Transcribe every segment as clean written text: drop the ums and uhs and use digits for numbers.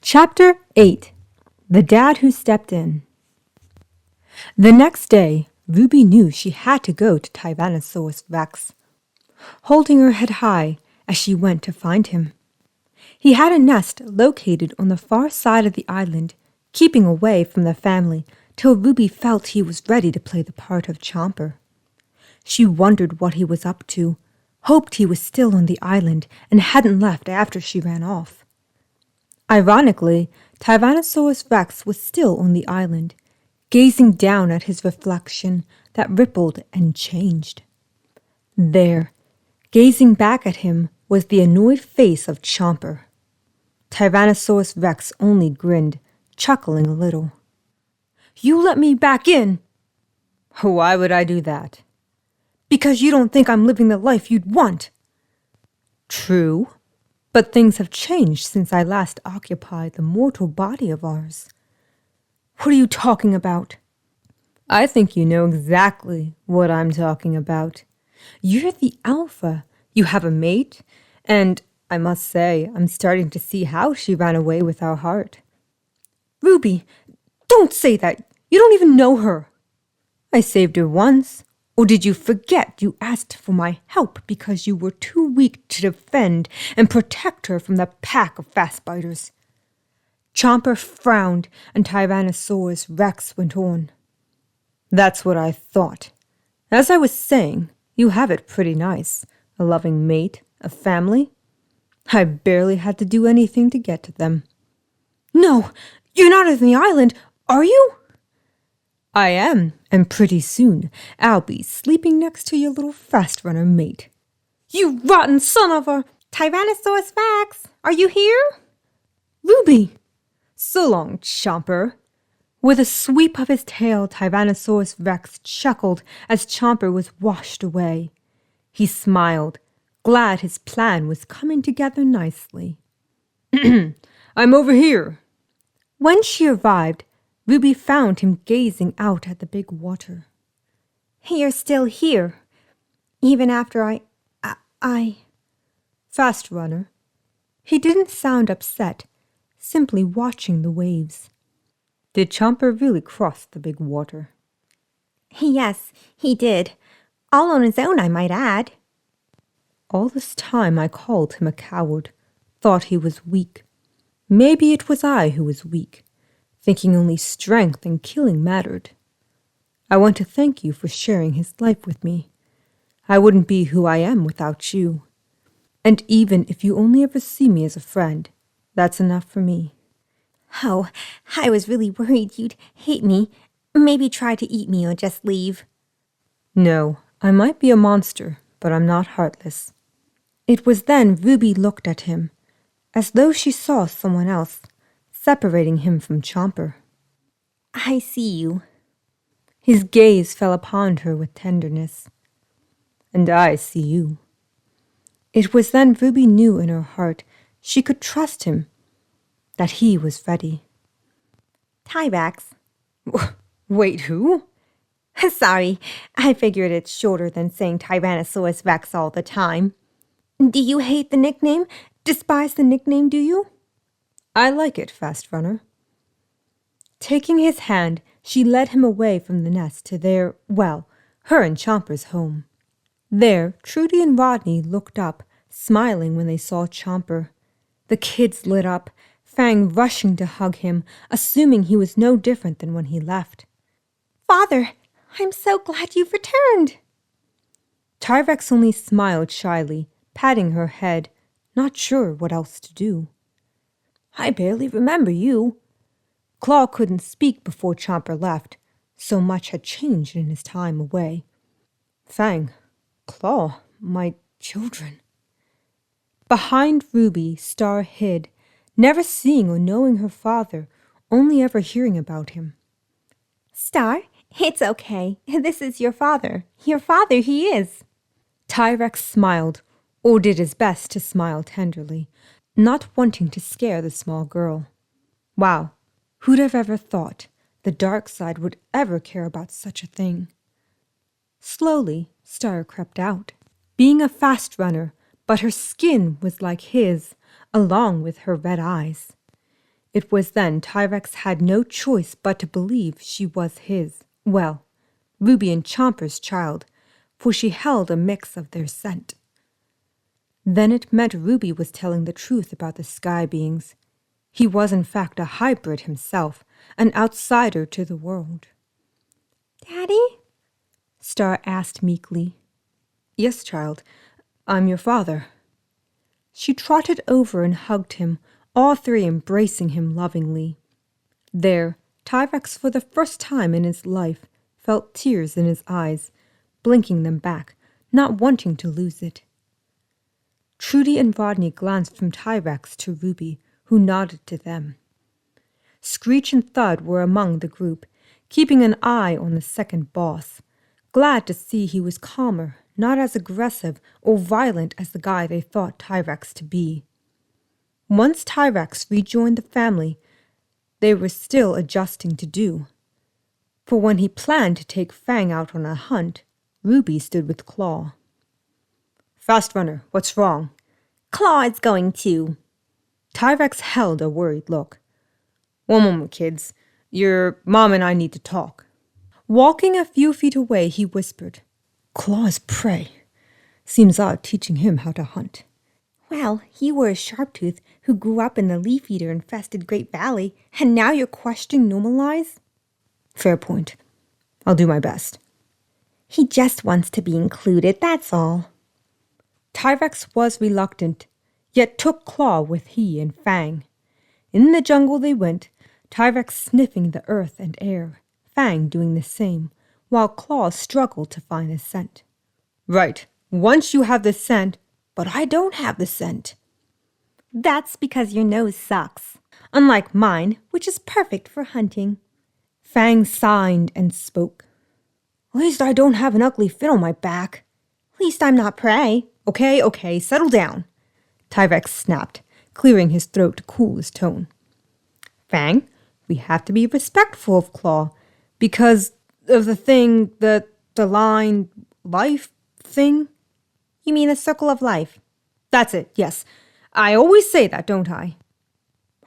Chapter 8. The Dad Who Stepped In. The next day, Ruby knew she had to go to Tyrannosaurus Rex, holding her head high as she went to find him. He had a nest located on the far side of the island, keeping away from the family till Ruby felt he was ready to play the part of Chomper. She wondered what he was up to, hoped he was still on the island and hadn't left after she ran off. Ironically, Tyrannosaurus Rex was still on the island, gazing down at his reflection that rippled and changed. There, gazing back at him, was the annoyed face of Chomper. Tyrannosaurus Rex only grinned, chuckling a little. "You let me back in!" "Why would I do that?" "Because you don't think I'm living the life you'd want." "True. But things have changed since I last occupied the mortal body of ours." "What are you talking about?" "I think you know exactly what I'm talking about. You're the alpha. You have a mate, and I must say, I'm starting to see how she ran away with our heart." "Ruby, don't say that. You don't even know her." "I saved her once. Or did you forget you asked for my help because you were too weak to defend and protect her from the pack of fast-biters?" Chomper frowned, and Tyrannosaurus Rex went on. "That's what I thought. As I was saying, you have it pretty nice. A loving mate, a family. I barely had to do anything to get to them." "No, you're not on the island, are you?" "I am, and pretty soon I'll be sleeping next to your little fast-runner mate." "You rotten son of a—" "Tyrannosaurus Rex, are you here?" "Ruby!" "So long, Chomper." With a sweep of his tail, Tyrannosaurus Rex chuckled as Chomper was washed away. He smiled, glad his plan was coming together nicely. "I'm over here." When she arrived, Ruby found him gazing out at the big water. "You're still here, even after I... Fast runner." He didn't sound upset, simply watching the waves. "Did Chomper really cross the big water?" "Yes, he did. All on his own, I might add." "All this time I called him a coward, thought he was weak. Maybe it was I who was weak, thinking only strength and killing mattered. I want to thank you for sharing his life with me. I wouldn't be who I am without you. And even if you only ever see me as a friend, that's enough for me." "Oh, I was really worried you'd hate me, maybe try to eat me or just leave." "No, I might be a monster, but I'm not heartless." It was then Ruby looked at him, as though she saw someone else, separating him from Chomper. "I see you." His gaze fell upon her with tenderness. "And I see you." It was then Ruby knew in her heart she could trust him, that he was ready. "Tyrex." "Wait, who?" "Sorry, I figured it's shorter than saying Tyrannosaurus Rex all the time. Do you hate the nickname? Despise the nickname, do you?" "I like it, Fast Runner." Taking his hand, she led him away from the nest to her and Chomper's home. There, Trudy and Rodney looked up, smiling when they saw Chomper. The kids lit up, Fang rushing to hug him, assuming he was no different than when he left. "Father, I'm so glad you've returned." Tyrex only smiled shyly, patting her head, not sure what else to do. "I barely remember you." Claw couldn't speak before Chomper left. So much had changed in his time away. "Fang, Claw, my children." Behind Ruby, Star hid, never seeing or knowing her father, only ever hearing about him. "Star, it's okay. This is your father. Your father he is." Tyrex smiled, or did his best to smile tenderly, not wanting to scare the small girl. Wow, who'd have ever thought the dark side would ever care about such a thing? Slowly, Star crept out, being a fast runner, but her skin was like his, along with her red eyes. It was then Tyrex had no choice but to believe she was his, well, Ruby and Chomper's child, for she held a mix of their scent. Then it meant Ruby was telling the truth about the sky beings. He was in fact a hybrid himself, an outsider to the world. Daddy? Star asked meekly. Yes, child, I'm your father. She trotted over and hugged him, all three embracing him lovingly. There, Tyrex for the first time in his life felt tears in his eyes, blinking them back, not wanting to lose it. Trudy and Rodney glanced from Tyrex to Ruby, who nodded to them. Screech and Thud were among the group, keeping an eye on the second boss, glad to see he was calmer, not as aggressive or violent as the guy they thought Tyrex to be. Once Tyrex rejoined the family, they were still adjusting to do. For when he planned to take Fang out on a hunt, Ruby stood with Claw. Fast Runner, what's wrong? Claw is going too. Tyrex held a worried look. One moment, kids. Your mom and I need to talk. Walking a few feet away, he whispered, Claw's prey. Seems odd teaching him how to hunt. Well, you were a Sharptooth who grew up in the leaf-eater-infested Great Valley, and now you're questioning Normalize? Fair point. I'll do my best. He just wants to be included, that's all. Tyrex was reluctant, yet took Claw with he and Fang. In the jungle they went, Tyrex sniffing the earth and air, Fang doing the same, while Claw struggled to find the scent. Right, once you have the scent, but I don't have the scent. That's because your nose sucks, unlike mine, which is perfect for hunting. Fang sighed and spoke. At least I don't have an ugly fit on my back. At least I'm not prey. Okay, settle down, Tyrex snapped, clearing his throat to cool his tone. Fang, we have to be respectful of Claw, because of the thing, the line, life thing. You mean the circle of life? That's it, yes. I always say that, don't I?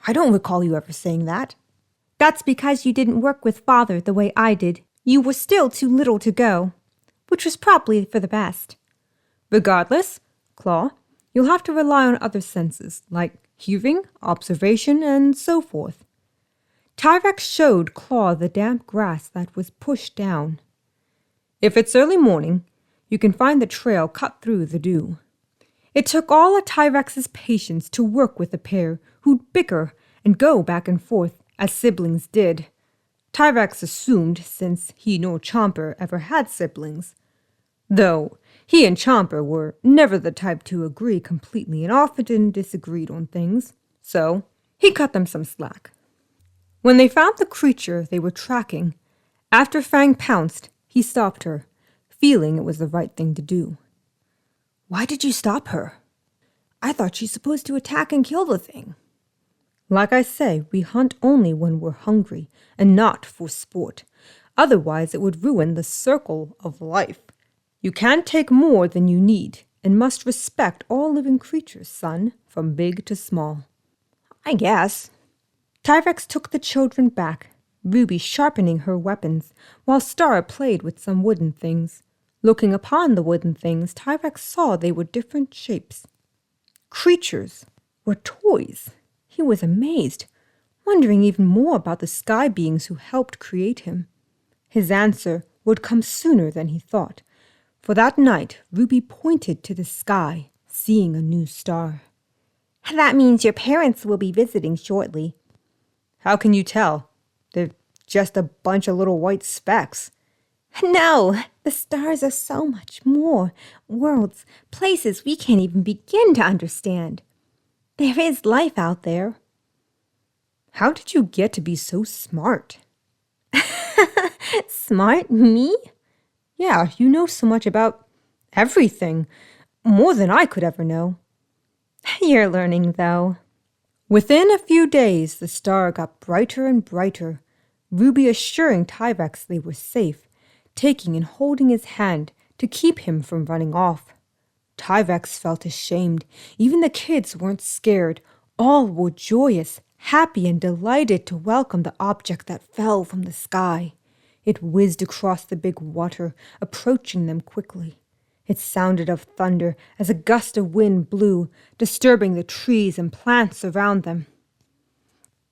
I don't recall you ever saying that. That's because you didn't work with Father the way I did. You were still too little to go, which was probably for the best. Regardless, Claw, you'll have to rely on other senses, like hearing, observation, and so forth. Tyrex showed Claw the damp grass that was pushed down. If it's early morning, you can find the trail cut through the dew. It took all of Tyrex's patience to work with the pair who'd bicker and go back and forth as siblings did. Tyrex assumed since he nor Chomper ever had siblings, though he and Chomper were never the type to agree completely and often disagreed on things, so he cut them some slack. When they found the creature they were tracking, after Fang pounced, he stopped her, feeling it was the right thing to do. Why did you stop her? I thought she's supposed to attack and kill the thing. Like I say, we hunt only when we're hungry and not for sport. Otherwise, it would ruin the circle of life. You can't take more than you need and must respect all living creatures, son, from big to small. I guess. Tyrex took the children back, Ruby sharpening her weapons, while Star played with some wooden things. Looking upon the wooden things, Tyrex saw they were different shapes. Creatures were toys. He was amazed, wondering even more about the sky beings who helped create him. His answer would come sooner than he thought, for that night Ruby pointed to the sky, seeing a new star. That means your parents will be visiting shortly. How can you tell? They're just a bunch of little white specks. No, the stars are so much more. Worlds, places we can't even begin to understand. There is life out there. How did you get to be so smart? Smart? Me? Yeah, you know so much about everything. More than I could ever know. You're learning, though. Within a few days, the star got brighter and brighter, Ruby assuring Tyrex they were safe, taking and holding his hand to keep him from running off. Tyrex felt ashamed. Even the kids weren't scared. All were joyous, happy and delighted to welcome the object that fell from the sky. It whizzed across the big water, approaching them quickly. It sounded of thunder as a gust of wind blew, disturbing the trees and plants around them.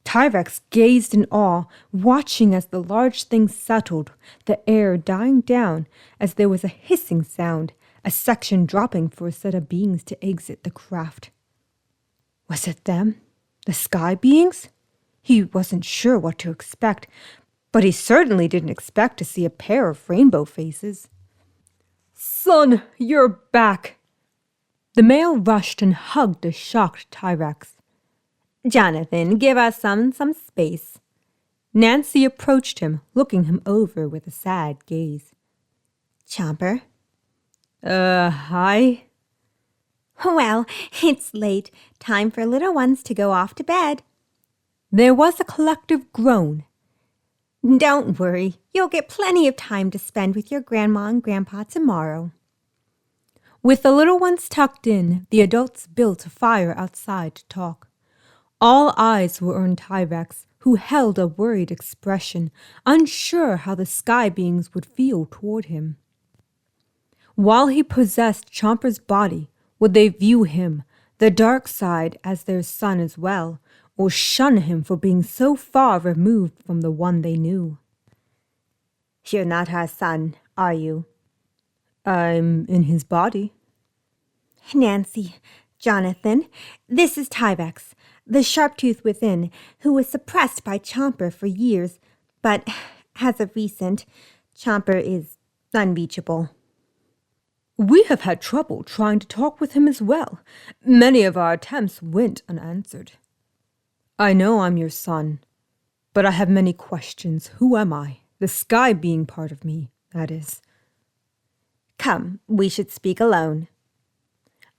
Tyvex gazed in awe, watching as the large thing settled, the air dying down as there was a hissing sound, a section dropping for a set of beings to exit the craft. Was it them? The sky beings? He wasn't sure what to expect, but he certainly didn't expect to see a pair of rainbow faces. "Son, you're back!" The male rushed and hugged the shocked Tyrex. Jonathan, give our son some space. Nancy approached him, looking him over with a sad gaze. Chomper? Hi? Well, it's late. Time for little ones to go off to bed. There was a collective groan. Don't worry. You'll get plenty of time to spend with your grandma and grandpa tomorrow. With the little ones tucked in, the adults built a fire outside to talk. All eyes were on Tyrex, who held a worried expression, unsure how the sky beings would feel toward him. While he possessed Chomper's body, would they view him, the dark side, as their son as well, or shun him for being so far removed from the one they knew? You're not our son, are you? I'm in his body. Nancy, Jonathan, this is Tyvex, the Sharptooth within, who was suppressed by Chomper for years, but as of recent, Chomper is unreachable. We have had trouble trying to talk with him as well. Many of our attempts went unanswered. I know I'm your son, but I have many questions. Who am I? The sky being part of me, that is. Come, we should speak alone.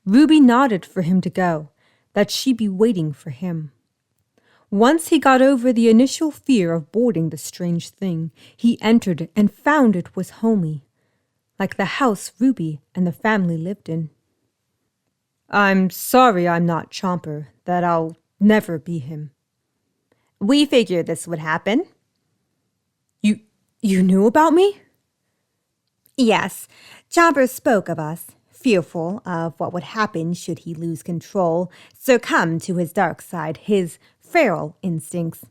Ruby nodded for him to go, that she be waiting for him. Once he got over the initial fear of boarding the strange thing, he entered and found it was homey, like the house Ruby and the family lived in. I'm sorry I'm not Chomper, that I'll never be him. We figured this would happen. You knew about me? Yes, Chomper spoke of us, fearful of what would happen should he lose control, succumb to his dark side, his feral instincts.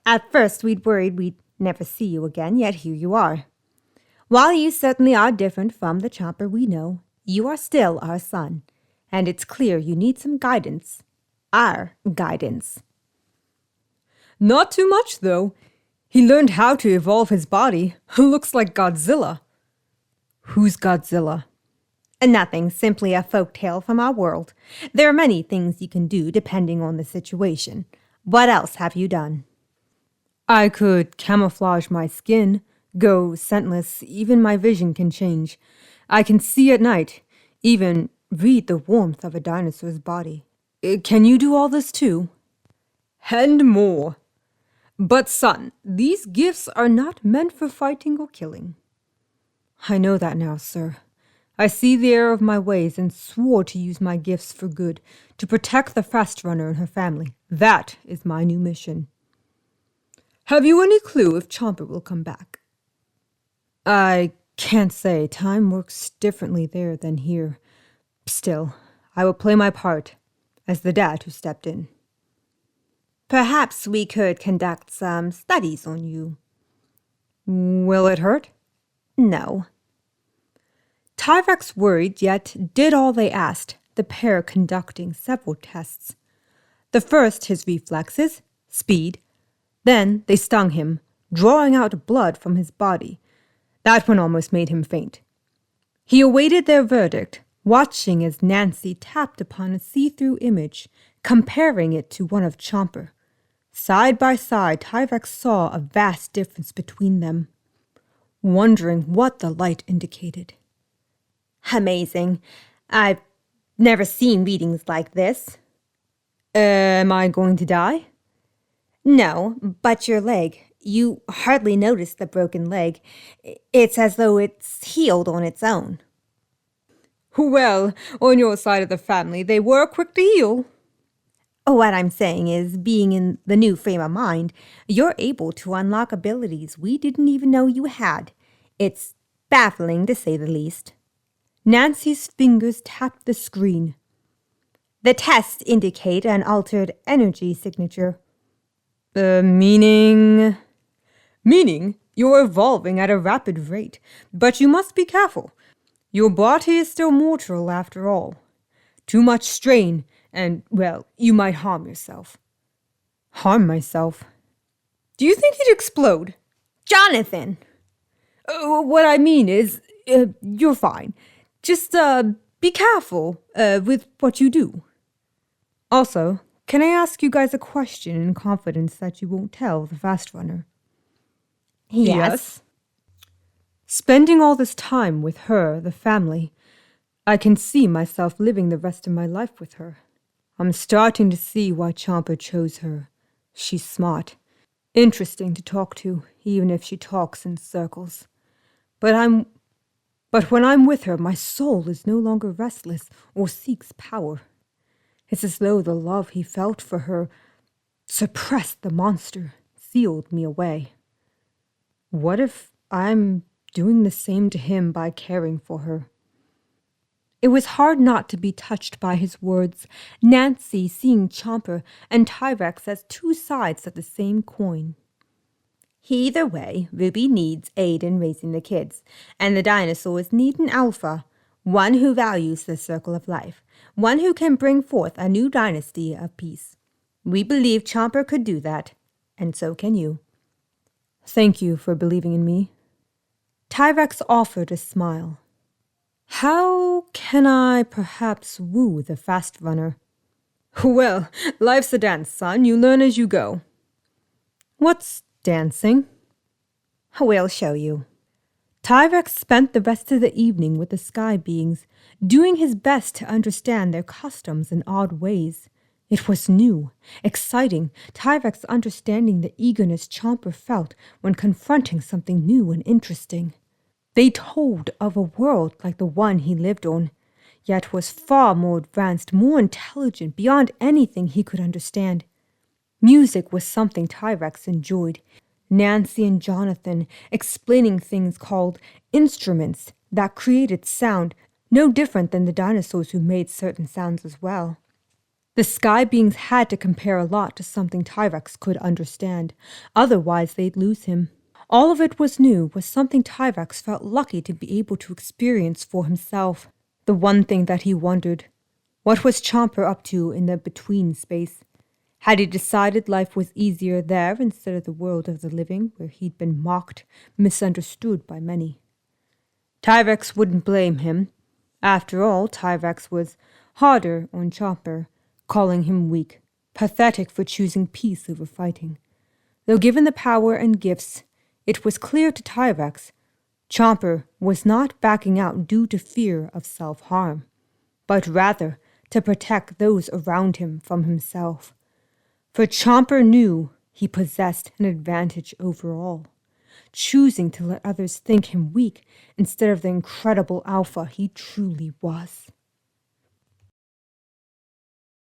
At first we'd worried we'd never see you again, yet here you are. While you certainly are different from the Chomper we know, you are still our son, and it's clear you need some guidance. Our guidance. Not too much, though. He learned how to evolve his body. Looks like Godzilla. Who's Godzilla? Nothing, simply a folk tale from our world. There are many things you can do depending on the situation. What else have you done? I could camouflage my skin, go scentless, even my vision can change. I can see at night, even read the warmth of a dinosaur's body. Can you do all this too? And more. But son, these gifts are not meant for fighting or killing. I know that now, sir. I see the error of my ways and swore to use my gifts for good, to protect the fast runner and her family. That is my new mission. Have you any clue if Chomper will come back? I can't say. Time works differently there than here. Still, I will play my part as the dad who stepped in. Perhaps we could conduct some studies on you. Will it hurt? No. Tyrex worried, yet did all they asked, the pair conducting several tests. The first his reflexes, speed. Then they stung him, drawing out blood from his body. That one almost made him faint. He awaited their verdict, watching as Nancy tapped upon a see-through image, comparing it to one of Chomper. Side by side, Tyrex saw a vast difference between them, wondering what the light indicated. Amazing. I've never seen readings like this. Am I going to die? No, but your leg. You hardly notice the broken leg. It's as though it's healed on its own. Well, on your side of the family, they were quick to heal. What I'm saying is, being in the new frame of mind, you're able to unlock abilities we didn't even know you had. It's baffling, to say the least. Nancy's fingers tapped the screen. The tests indicate an altered energy signature. Meaning? Meaning you're evolving at a rapid rate, but you must be careful. Your body is still mortal after all. Too much strain, and, well, you might harm yourself. Harm myself? Do you think he'd explode? Jonathan! What I mean is, you're fine. Just, be careful, with what you do. Also, can I ask you guys a question in confidence that you won't tell the fast runner? Yes. Spending all this time with her, the family, I can see myself living the rest of my life with her. I'm starting to see why Chomper chose her. She's smart. Interesting to talk to, even if she talks in circles. But when I'm with her, my soul is no longer restless or seeks power. It's as though the love he felt for her suppressed the monster, sealed me away. What if I'm doing the same to him by caring for her? It was hard not to be touched by his words, Nancy seeing Chomper and Tyrex as two sides of the same coin. Either way, Ruby needs aid in raising the kids, and the dinosaurs need an alpha, one who values the circle of life, one who can bring forth a new dynasty of peace. We believe Chomper could do that, and so can you. Thank you for believing in me. Tyrex offered a smile. How can I perhaps woo the fast runner? Well, life's a dance, son. You learn as you go. What's dancing? We'll show you. Tyrex spent the rest of the evening with the sky beings, doing his best to understand their customs and odd ways. It was new, exciting, Tyrex understanding the eagerness Chomper felt when confronting something new and interesting. They told of a world like the one he lived on, yet was far more advanced, more intelligent, beyond anything he could understand. Music was something Tyrex enjoyed. Nancy and Jonathan explaining things called instruments that created sound, no different than the dinosaurs who made certain sounds as well. The sky beings had to compare a lot to something Tyrex could understand, otherwise they'd lose him. All of it was new, was something Tyrex felt lucky to be able to experience for himself. The one thing that he wondered, what was Chomper up to in the between space? Had he decided life was easier there instead of the world of the living, where he'd been mocked, misunderstood by many? Tyrex wouldn't blame him. After all, Tyrex was harder on Chomper, calling him weak, pathetic for choosing peace over fighting. Though given the power and gifts, it was clear to Tyrex, Chomper was not backing out due to fear of self-harm, but rather to protect those around him from himself. For Chomper knew he possessed an advantage over all, choosing to let others think him weak instead of the incredible alpha he truly was.